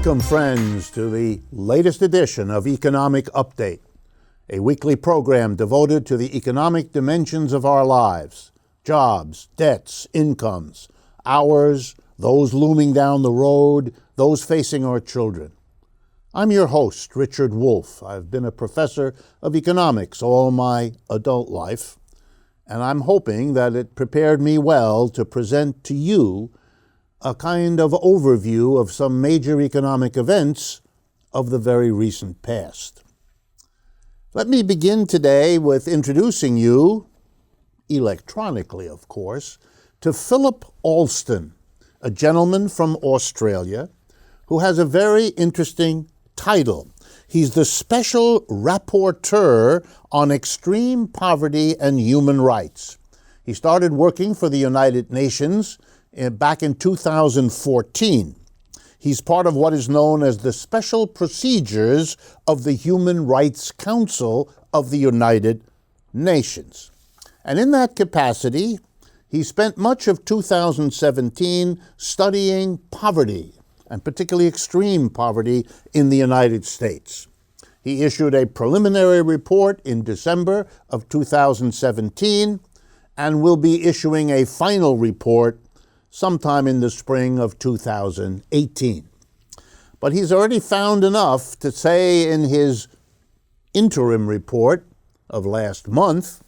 Welcome, friends, to the latest edition of Economic Update, a weekly program devoted to the economic dimensions of our lives: jobs, debts, incomes, ours, those looming down the road, those facing our children. I'm your host, Richard Wolff. I've been a professor of economics all my adult life, and I'm hoping that it prepared me well to present to you a kind of overview of some major economic events of the very recent past. Let me begin today with introducing you, electronically of course, to Philip Alston, a gentleman from Australia who has a very interesting title. He's the Special Rapporteur on Extreme Poverty and Human Rights. He started working for the United Nations back in 2014. He's part of what is known as the Special Procedures of the Human Rights Council of the United Nations. And in that capacity, he spent much of 2017 studying poverty, and particularly extreme poverty in the United States. He issued a preliminary report in December of 2017 and will be issuing a final report sometime in the spring of 2018. But he's already found enough to say in his interim report of last month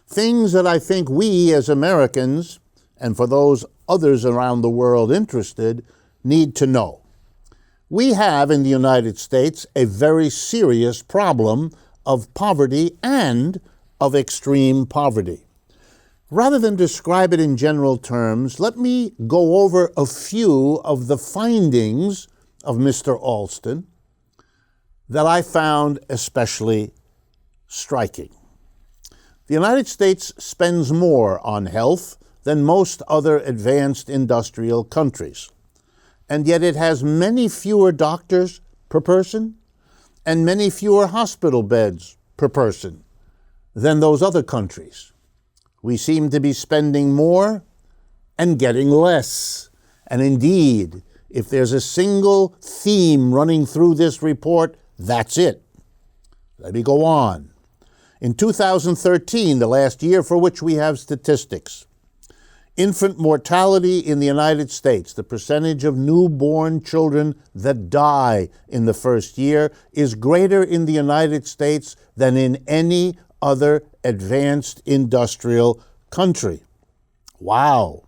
things that I think we as Americans, and for those others around the world interested, need to know. We have in the United States a very serious problem of poverty and of extreme poverty. Rather than describe it in general terms, let me go over a few of the findings of Mr. Alston that I found especially striking. The United States spends more on health than most other advanced industrial countries, and yet it has many fewer doctors per person and many fewer hospital beds per person than those other countries. We seem to be spending more and getting less. And indeed, if there's a single theme running through this report, that's it. Let me go on. In 2013, the last year for which we have statistics, infant mortality in the United States, the percentage of newborn children that die in the first year, is greater in the United States than in any other advanced industrial country. Wow.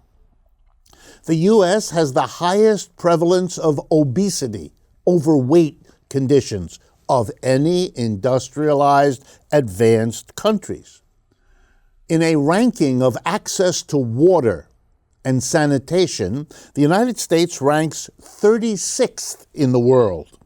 The U.S. has the highest prevalence of obesity, overweight conditions, of any industrialized advanced countries. In a ranking of access to water and sanitation, the United States ranks 36th in the world.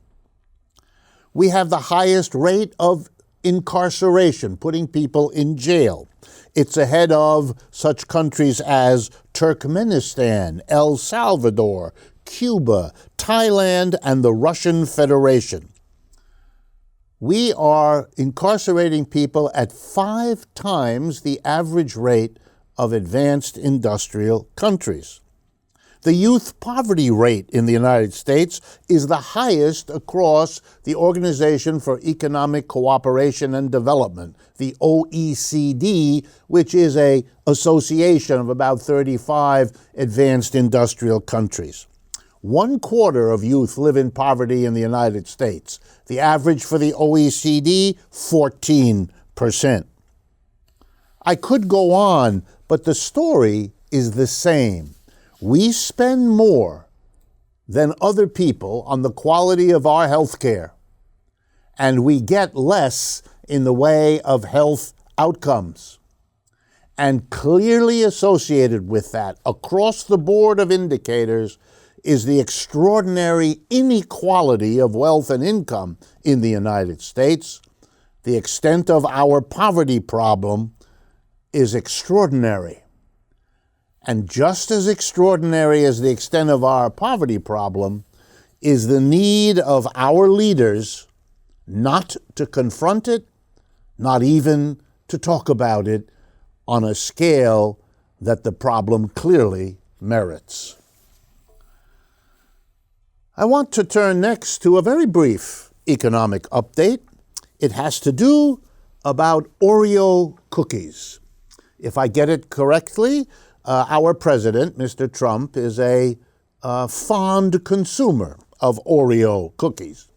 We have the highest rate of incarceration, putting people in jail. It's ahead of such countries as Turkmenistan, El Salvador, Cuba, Thailand, and the Russian Federation. We are incarcerating people at 5 times the average rate of advanced industrial countries. The youth poverty rate in the United States is the highest across the Organization for Economic Cooperation and Development, the OECD, which is an association of about 35 advanced industrial countries. 1/4 of youth live in poverty in the United States. The average for the OECD, 14%. I could go on, but the story is the same. We spend more than other people on the quality of our health care, and we get less in the way of health outcomes. And clearly associated with that, across the board of indicators, is the extraordinary inequality of wealth and income in the United States. The extent of our poverty problem is extraordinary. And just as extraordinary as the extent of our poverty problem is the need of our leaders not to confront it, not even to talk about it on a scale that the problem clearly merits. I want to turn next to a very brief economic update. It has to do about Oreo cookies. If I get it correctly, our president, Mr. Trump, is a fond consumer of Oreo cookies.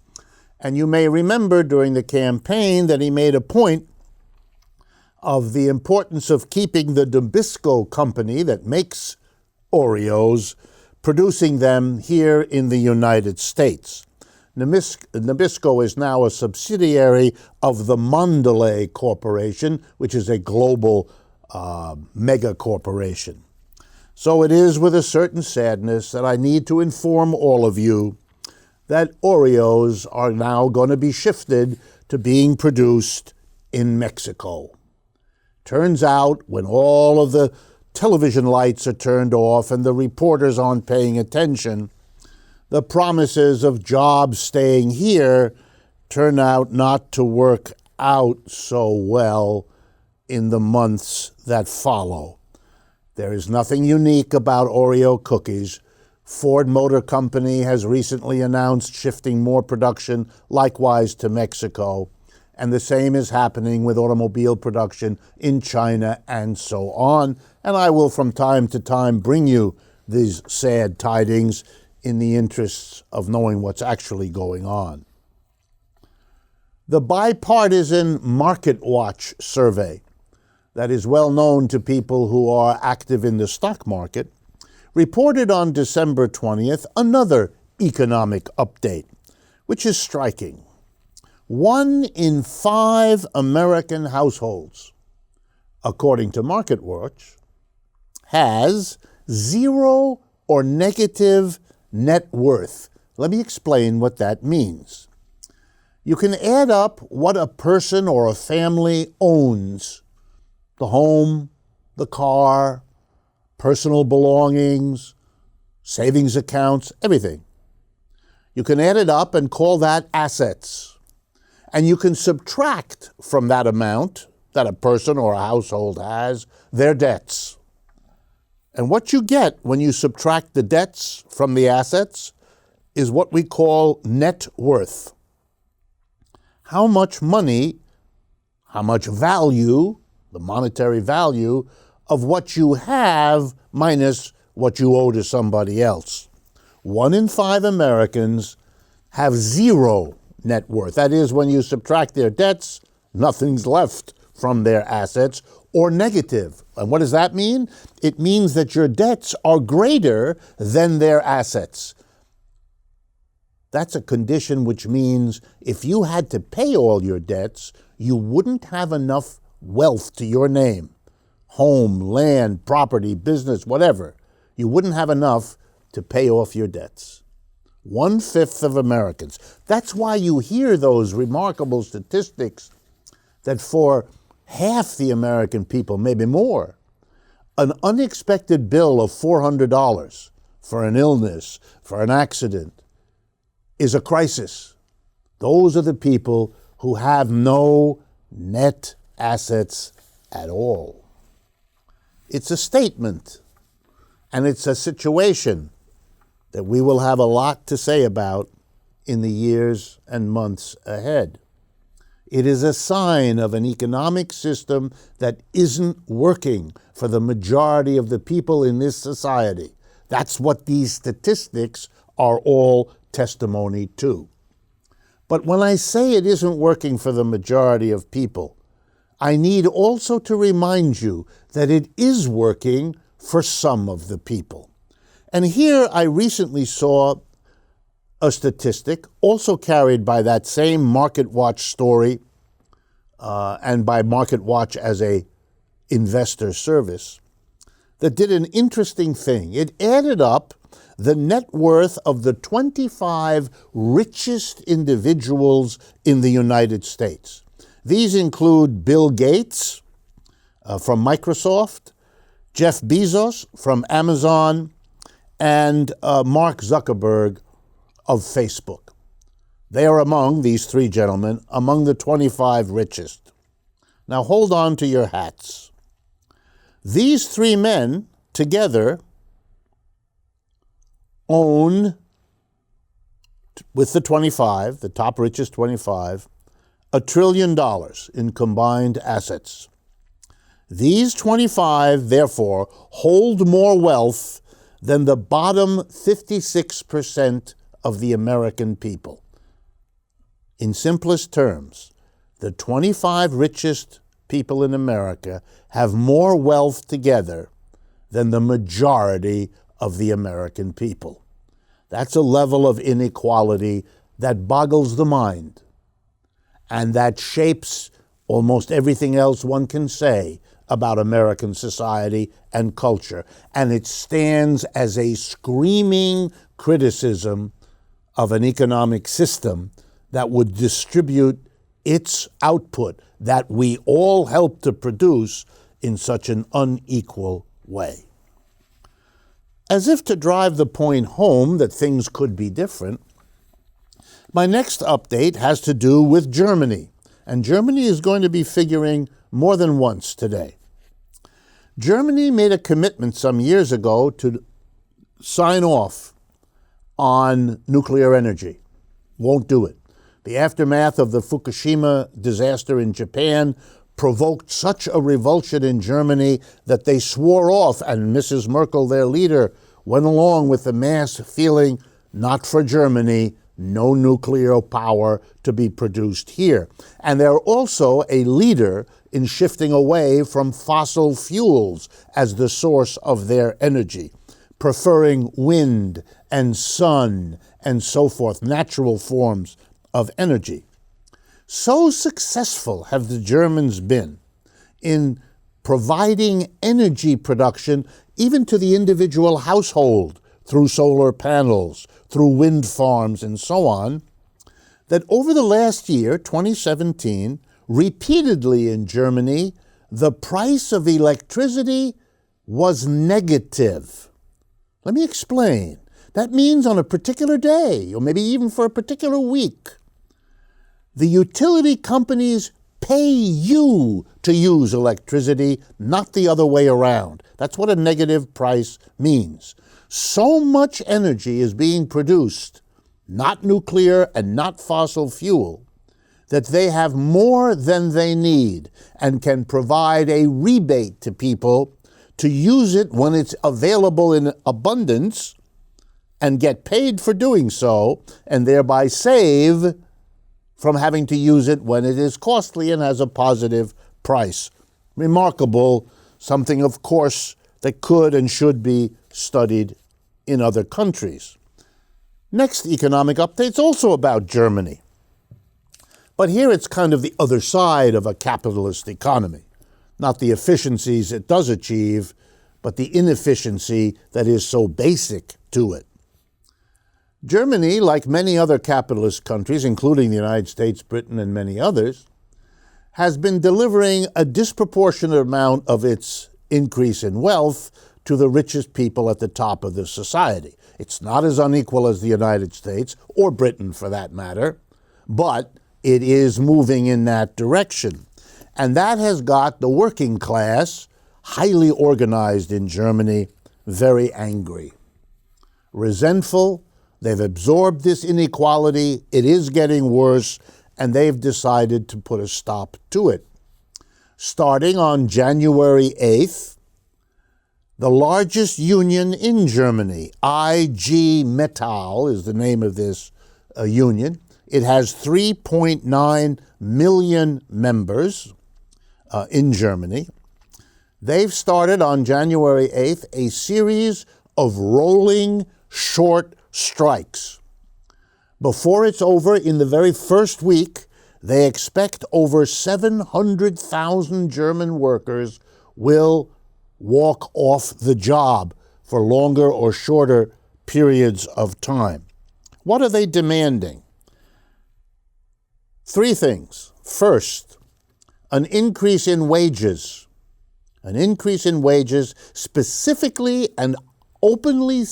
And you may remember during the campaign that he made a point of the importance of keeping the Nabisco company that makes Oreos, producing them here in the United States. Nabisco is now a subsidiary of the Mondelez Corporation, which is a global mega corporation. So it is with a certain sadness that I need to inform all of you that Oreos are now going to be shifted to being produced in Mexico. Turns out when all of the television lights are turned off and the reporters aren't paying attention, the promises of jobs staying here turn out not to work out so well in the months that follow. There is nothing unique about Oreo cookies. Ford Motor Company has recently announced shifting more production likewise to Mexico, and the same is happening with automobile production in China and so on. And I will from time to time bring you these sad tidings in the interests of knowing what's actually going on. The bipartisan Market Watch survey that is well known to people who are active in the stock market reported on December 20th another economic update, which is striking. 1 in 5 American households, according to Market Watch, has zero or negative net worth. Let me explain what that means. You can add up what a person or a family owns: the home, the car, personal belongings, savings accounts, everything. You can add it up and call that assets. And you can subtract from that amount that a person or a household has their debts. And what you get when you subtract the debts from the assets is what we call net worth. How much money, how much value, the monetary value of what you have minus what you owe to somebody else. 1 in 5 Americans have zero net worth. That is, when you subtract their debts, nothing's left from their assets, or negative. And what does that mean? It means that your debts are greater than their assets. That's a condition which means if you had to pay all your debts, you wouldn't have enough wealth to your name. Home, land, property, business, whatever. You wouldn't have enough to pay off your debts. 1/5 of Americans. That's why you hear those remarkable statistics that for half the American people, maybe more, an unexpected bill of $400 for an illness, for an accident, is a crisis. Those are the people who have no net assets at all. It's a statement, and it's a situation that we will have a lot to say about in the years and months ahead. It is a sign of an economic system that isn't working for the majority of the people in this society. That's what these statistics are all testimony to. But when I say it isn't working for the majority of people, I need also to remind you that it is working for some of the people. And here I recently saw a statistic, also carried by that same Market Watch story and by Market Watch as a investor service, that did an interesting thing. It added up the net worth of the 25 richest individuals in the United States. These include Bill Gates from Microsoft, Jeff Bezos from Amazon, and Mark Zuckerberg of Facebook. They are among, these 3 gentlemen, among the 25 richest. Now hold on to your hats. These 3 men together own with the 25, the top richest 25, $1 trillion in combined assets. These 25, therefore, hold more wealth than the bottom 56% of the American people. In simplest terms, the 25 richest people in America have more wealth together than the majority of the American people. That's a level of inequality that boggles the mind, and that shapes almost everything else one can say about American society and culture. And it stands as a screaming criticism of an economic system that would distribute its output that we all help to produce in such an unequal way. As if to drive the point home that things could be different, my next update has to do with Germany, and Germany is going to be figuring more than once today. Germany made a commitment some years ago to sign off on nuclear energy. Won't do it. The aftermath of the Fukushima disaster in Japan provoked such a revulsion in Germany that they swore off, and Mrs. Merkel, their leader, went along with the mass feeling, not for Germany, no nuclear power to be produced here. And they're also a leader in shifting away from fossil fuels as the source of their energy, preferring wind and sun and so forth, natural forms of energy. So successful have the Germans been in providing energy production even to the individual household through solar panels, through wind farms, and so on, that over the last year, 2017, repeatedly in Germany, the price of electricity was negative. Let me explain. That means on a particular day, or maybe even for a particular week, the utility companies pay you to use electricity, not the other way around. That's what a negative price means. So much energy is being produced, not nuclear and not fossil fuel, that they have more than they need and can provide a rebate to people to use it when it's available in abundance and get paid for doing so, and thereby save from having to use it when it is costly and has a positive price. Remarkable, something, of course, that could and should be studied in other countries. Next economic update's also about Germany. But here it's kind of the other side of a capitalist economy. Not the efficiencies it does achieve, but the inefficiency that is so basic to it. Germany, like many other capitalist countries, including the United States, Britain, and many others, has been delivering a disproportionate amount of its increase in wealth to the richest people at the top of the society. It's not as unequal as the United States, or Britain for that matter, but it is moving in that direction. And that has got the working class, highly organized in Germany, very angry, resentful. They've absorbed this inequality. It is getting worse, and they've decided to put a stop to it. Starting on January 8th, the largest union in Germany, IG Metall is the name of this union. It has 3.9 million members in Germany. They've started on January 8th a series of rolling short strikes. Before it's over, in the very first week, they expect over 700,000 German workers will walk off the job for longer or shorter periods of time. What are they demanding? Three things. First, an increase in wages. An increase in wages specifically and openly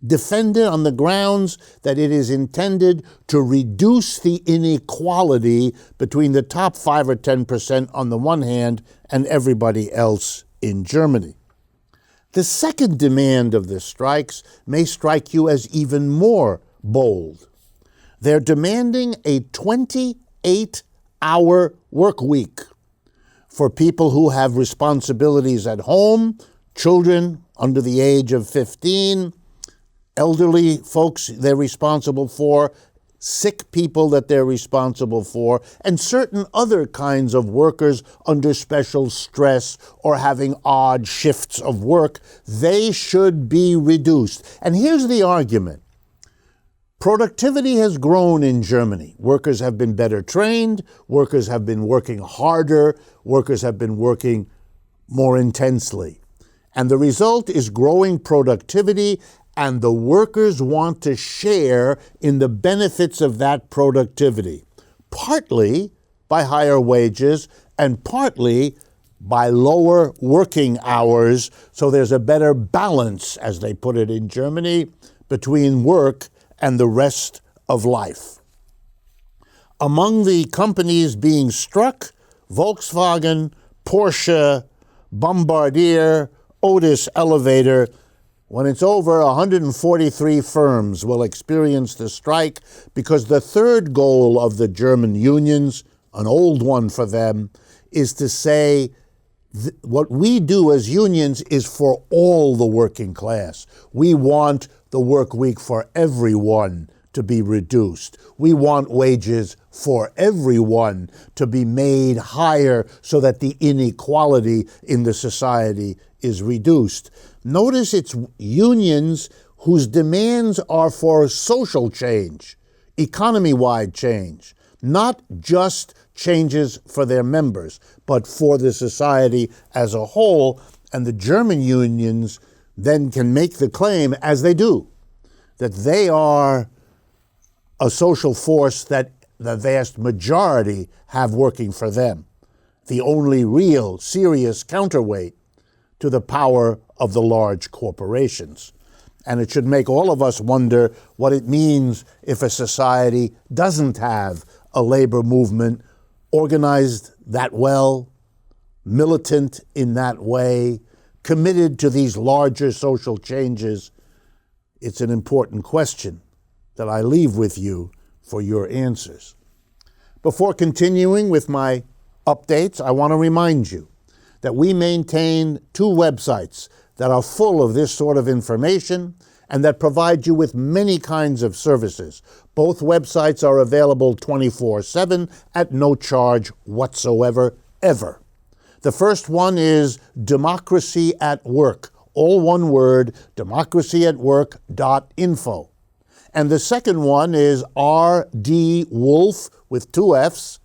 defended on the grounds that it is intended to reduce the inequality between the top 5 or 10% on the one hand and everybody else in Germany. The second demand of the strikes may strike you as even more bold. They're demanding a 28-hour work week for people who have responsibilities at home, children under the age of 15, elderly folks they're responsible for, sick people that they're responsible for, and certain other kinds of workers under special stress or having odd shifts of work. They should be reduced. And here's the argument. Productivity has grown in Germany. Workers have been better trained. Workers have been working harder. Workers have been working more intensely. And the result is growing productivity, and the workers want to share in the benefits of that productivity, partly by higher wages and partly by lower working hours, so there's a better balance, as they put it in Germany, between work and the rest of life. Among the companies being struck, Volkswagen, Porsche, Bombardier, Otis Elevator. When it's over, 143 firms will experience the strike because the third goal of the German unions, an old one for them, is to say what we do as unions is for all the working class. We want the work week for everyone to be reduced. We want wages for everyone to be made higher so that the inequality in the society is reduced. Notice it's unions whose demands are for social change, economy-wide change, not just changes for their members, but for the society as a whole. And the German unions then can make the claim, as they do, that they are a social force that the vast majority have working for them, the only real, serious counterweight to the power of the large corporations. And it should make all of us wonder what it means if a society doesn't have a labor movement organized that well, militant in that way, committed to these larger social changes. It's an important question that I leave with you for your answers. Before continuing with my updates, I want to remind you that we maintain 2 websites that are full of this sort of information and that provide you with many kinds of services. Both websites are available 24/7 at no charge whatsoever, ever. The first one is Democracy at Work, all one word, democracyatwork.info. And the second one is rdwolf, with 2 F's,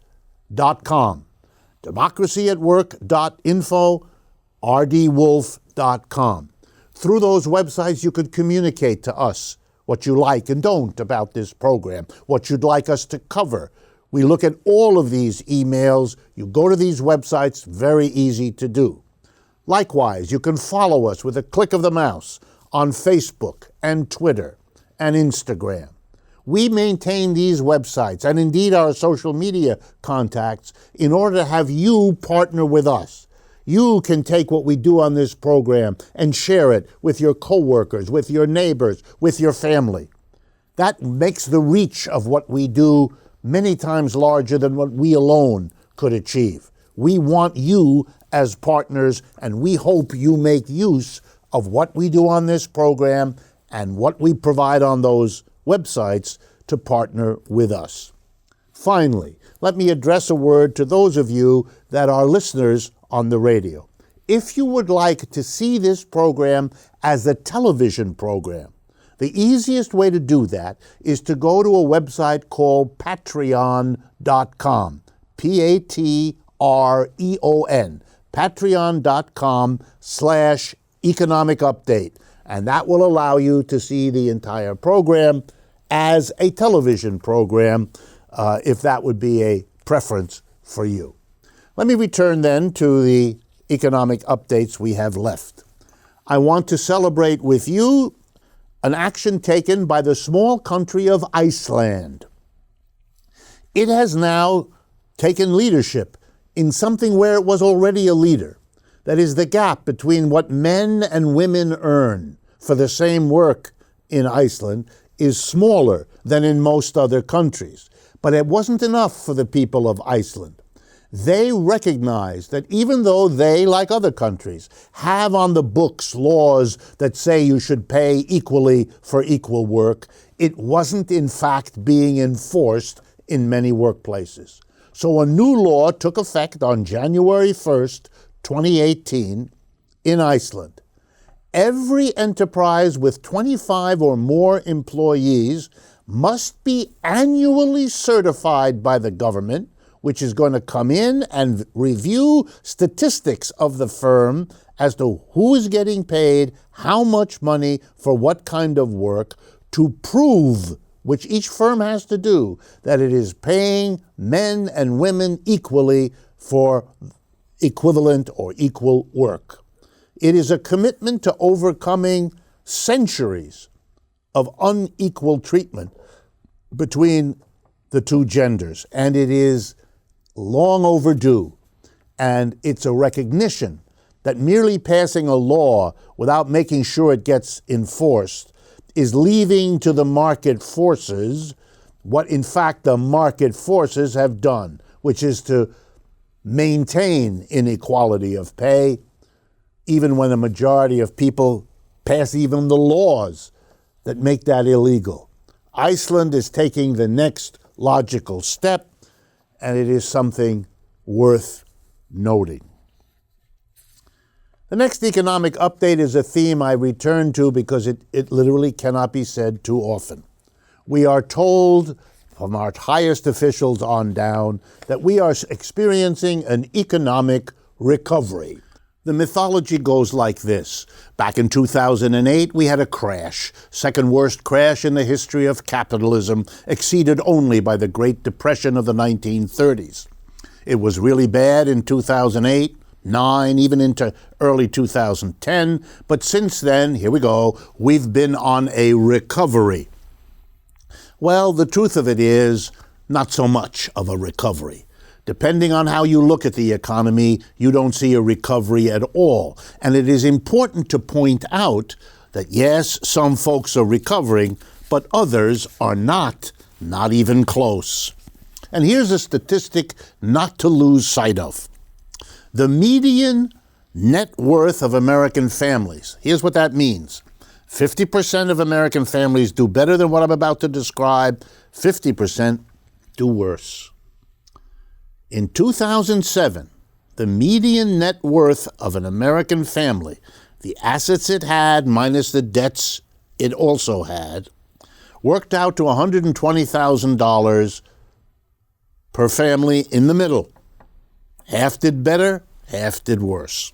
.com. democracyatwork.info, rdwolf.com. Through those websites, you could communicate to us what you like and don't about this program, what you'd like us to cover. We look at all of these emails. You go to these websites, very easy to do. Likewise, you can follow us with a click of the mouse on Facebook and Twitter and Instagram. We maintain these websites and indeed our social media contacts in order to have you partner with us. You can take what we do on this program and share it with your coworkers, with your neighbors, with your family. That makes the reach of what we do many times larger than what we alone could achieve. We want you as partners, and we hope you make use of what we do on this program and what we provide on those websites to partner with us. Finally, let me address a word to those of you that are listeners on the radio. If you would like to see this program as a television program, the easiest way to do that is to go to a website called patreon.com, Patreon, patreon.com/economic update. And that will allow you to see the entire program as a television program, if that would be a preference for you. Let me return then to the economic updates we have left. I want to celebrate with you an action taken by the small country of Iceland. It has now taken leadership in something where it was already a leader. That is, the gap between what men and women earn for the same work in Iceland is smaller than in most other countries. But it wasn't enough for the people of Iceland. They recognized that even though they, like other countries, have on the books laws that say you should pay equally for equal work, it wasn't in fact being enforced in many workplaces. So a new law took effect on January 1st, 2018 in Iceland. Every enterprise with 25 or more employees must be annually certified by the government, which is going to come in and review statistics of the firm as to who is getting paid, how much money for what kind of work, to prove, which each firm has to do, that it is paying men and women equally for equivalent or equal work. It is a commitment to overcoming centuries of unequal treatment between the two genders, and it is long overdue. And it's a recognition that merely passing a law without making sure it gets enforced is leaving to the market forces what in fact the market forces have done, which is to maintain inequality of pay, even when a majority of people pass even the laws that make that illegal. Iceland is taking the next logical step, and it is something worth noting. The next economic update is a theme I return to because it literally cannot be said too often. We are told from our highest officials on down that we are experiencing an economic recovery. The mythology goes like this. Back in 2008, we had a crash, second worst crash in the history of capitalism, exceeded only by the Great Depression of the 1930s. It was really bad in 2008, 9, even into early 2010, but since then, here we go, we've been on a recovery. Well, the truth of it is, not so much of a recovery. Depending on how you look at the economy, you don't see a recovery at all. And it is important to point out that yes, some folks are recovering, but others are not even close. And here's a statistic not to lose sight of. The median net worth of American families, here's what that means. 50% of American families do better than what I'm about to describe, 50% do worse. In 2007, the median net worth of an American family, the assets it had minus the debts it also had, worked out to $120,000 per family in the middle. Half did better, half did worse.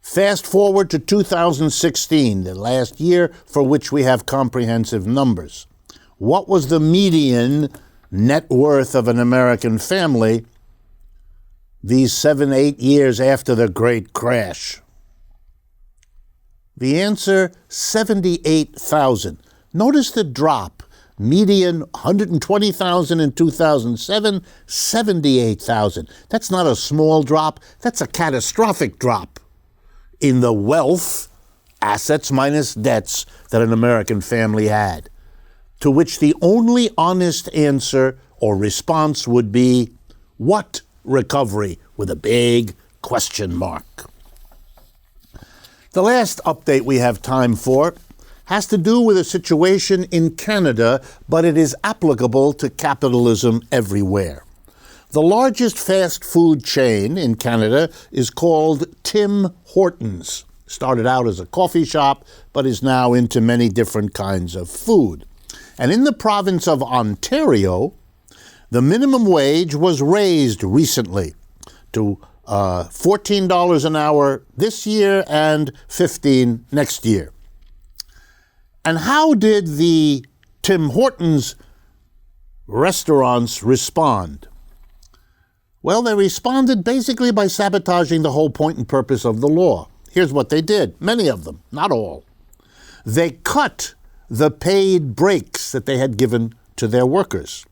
Fast forward to 2016, the last year for which we have comprehensive numbers. What was the median net worth of an American family these 7-8 years after the great crash? The answer, $78,000. Notice the drop. Median $120,000 in 2007, $78,000. That's not a small drop. That's a catastrophic drop in the wealth, assets minus debts, that an American family had. To which the only honest answer or response would be, what recovery, with a big question mark. The last update we have time for has to do with a situation in Canada, but it is applicable to capitalism everywhere. The largest fast food chain in Canada is called Tim Hortons. Started out as a coffee shop, but is now into many different kinds of food. And in the province of Ontario, the minimum wage was raised recently to $14 an hour this year and $15 next year. And how did the Tim Hortons restaurants respond? Well, they responded basically by sabotaging the whole point and purpose of the law. Here's what they did, many of them, not all. They cut the paid breaks that they had given to their workers.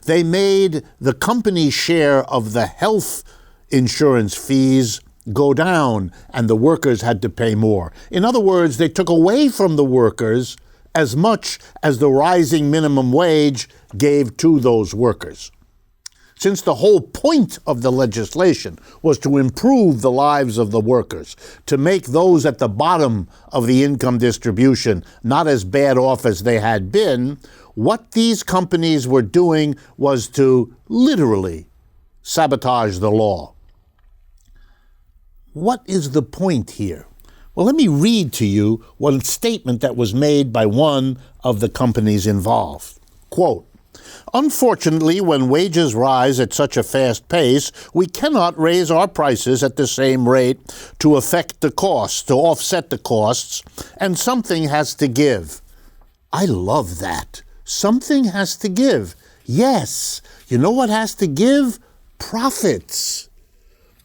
They made the company share of the health insurance fees go down, and the workers had to pay more. In other words, they took away from the workers as much as the rising minimum wage gave to those workers. Since the whole point of the legislation was to improve the lives of the workers, to make those at the bottom of the income distribution not as bad off as they had been, what these companies were doing was to literally sabotage the law. What is the point here? Well, let me read to you one statement that was made by one of the companies involved. Quote, "Unfortunately, when wages rise at such a fast pace, we cannot raise our prices at the same rate to affect the costs, to offset the costs, and something has to give." I love that. Something has to give. Yes. You know what has to give? Profits.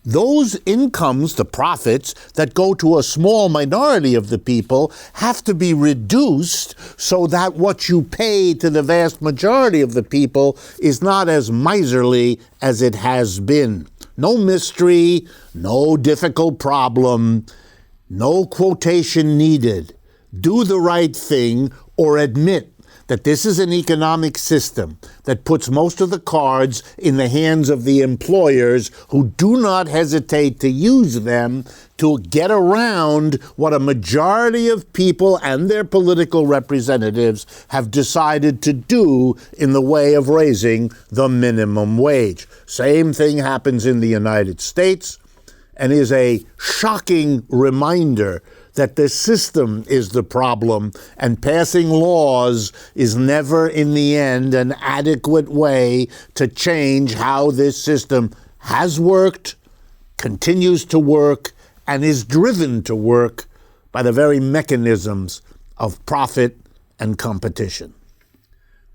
Those incomes, the profits, that go to a small minority of the people have to be reduced so that what you pay to the vast majority of the people is not as miserly as it has been. No mystery, no difficult problem, no quotation needed. Do the right thing or admit that this is an economic system that puts most of the cards in the hands of the employers who do not hesitate to use them to get around what a majority of people and their political representatives have decided to do in the way of raising the minimum wage. Same thing happens in the United States and is a shocking reminder that the system is the problem, and passing laws is never, in the end, an adequate way to change how this system has worked, continues to work, and is driven to work by the very mechanisms of profit and competition.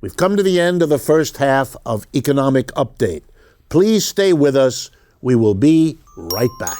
We've come to the end of the first half of Economic Update. Please stay with us. We will be right back.